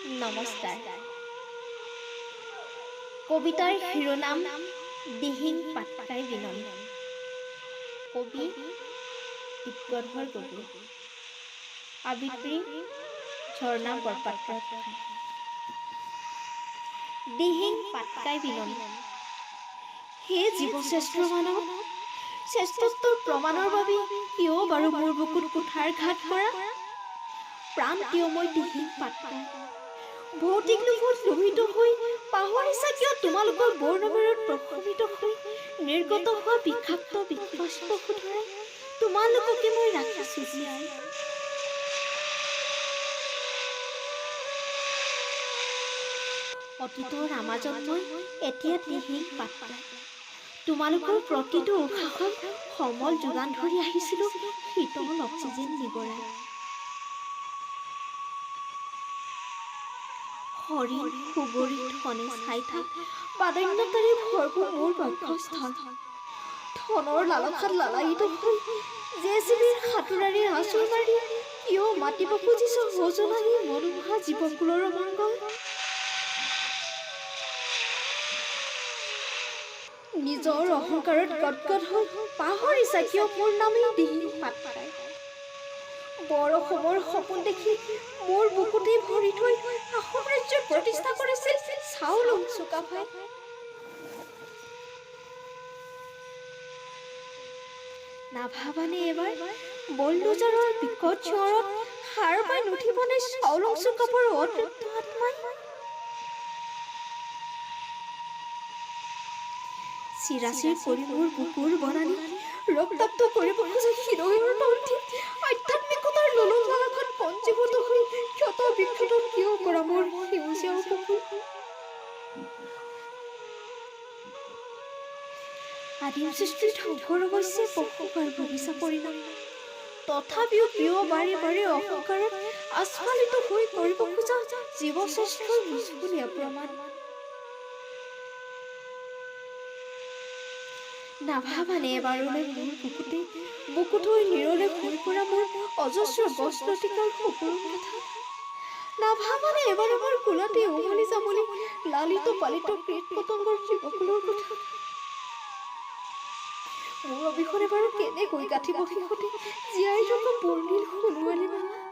নমস্কাৰ। কবিতাৰ শিৰোনাম দিহিং পাটকাই বিননি। কবি দিব্যধৰ গগৈ। আবৃত্তি ঝৰ্ণা বৰপাত্ৰৰ। দিহিং পাটকাই বিননি। হে জীৱশ্ৰেষ্ঠ মানৱ, শ্ৰেষ্ঠত্বৰ প্ৰমাণৰ বাবে কিয় বাৰু মোৰ বুকুত কুঠাৰঘাত কৰা? প্ৰাণ কিয় মই দিহিং পাটকাই? ভৌতিক লোভত লোভিত হৈ পাহৰিছা কিয় তোমালোকৰ বৰ্ণমেৰত প্ৰশমিত হৈ নিৰ্গত হোৱা বিষাক্ত বাষ্পশোধৰাই তোমালোককে মই ৰাখিছো জীয়াই। অতীতৰ আমাজত মই এতিয়া দিহিং পাটকাই। তোমালোকৰ প্ৰতিটো উশাহত সমল যোগান ধৰি আহিছিলো শীতল অক্সিজেন নিগৰাই। হৰিণ সুগৰি ধনে চাই থাক প্ৰাধান্যতাৰে ভৰপূৰ মোৰ বক্ষস্থল। ধনৰ লালসাত লালায়িত হৈ জেচিবিৰ সাঁতোৰাৰে আঁচোৰ মাৰি কিয় মাতিব খুজিছ সজনাই মনোমোহা জীৱকুলৰ মংগল? নিজৰ অহংকাৰত গদগদ হৈ পাহৰিছা কিয় মোৰ নামেই দিহিং পাটকাই? বৰ অসমৰ সপোন দেখি মোৰ বুকুতেই ভৰি থৈ আহোম ৰাজ্যৰ প্ৰতিষ্ঠা কৰিছিল চাওলুং চুকাফাই। নাভাবানে এবাৰ বল্ডুজাৰৰ বিকট চিঞৰত সাৰ পাই নুঠিবনে চাওলুং চুকাফাৰ অতৃপ্ত আত্মাই? চিৰাচিৰ কৰি মোৰ বুকুৰ বনানী ৰক্তাক্ত কৰিব খোজে হৃদয়ৰ তন্থী আধ্যাত্মিকতাৰ ললন লালাখাত পঞ্জীভূত হৈ ক্ষত বিক্ষত কিয় কৰা মোৰ সেউজীয়া উপকূল? আদিম সৃষ্টিৰ ধ্বংসৰ অৱশ্যে পশুকাৰ ভুগিছা পৰিণাম, তথাপিও কিয় বাৰে বাৰে অহংকাৰত আস্ফালিত হৈ কৰিব খোজা জীৱশ্ৰেষ্ঠৰ মুস্কুলীয়া প্ৰমাণ? নাভাবানে এবাৰলৈ মোৰ বুকুত হৈ নিৰলে হৈ পৰা মোৰ অজস্ৰ গছলতিকাৰ সপোন কথা? নাভাবানে এবাৰ মোৰ কোলাতে উমলি যামলি লালিত পালিত কীট পতংগৰ জীৱকুলৰ কথা? মোৰ অবিহনে বাৰু কেনেকৈ গাঁঠিব সিহঁতে জীয়াই থকা বৰ্ণিল সোণোৱালী মালা?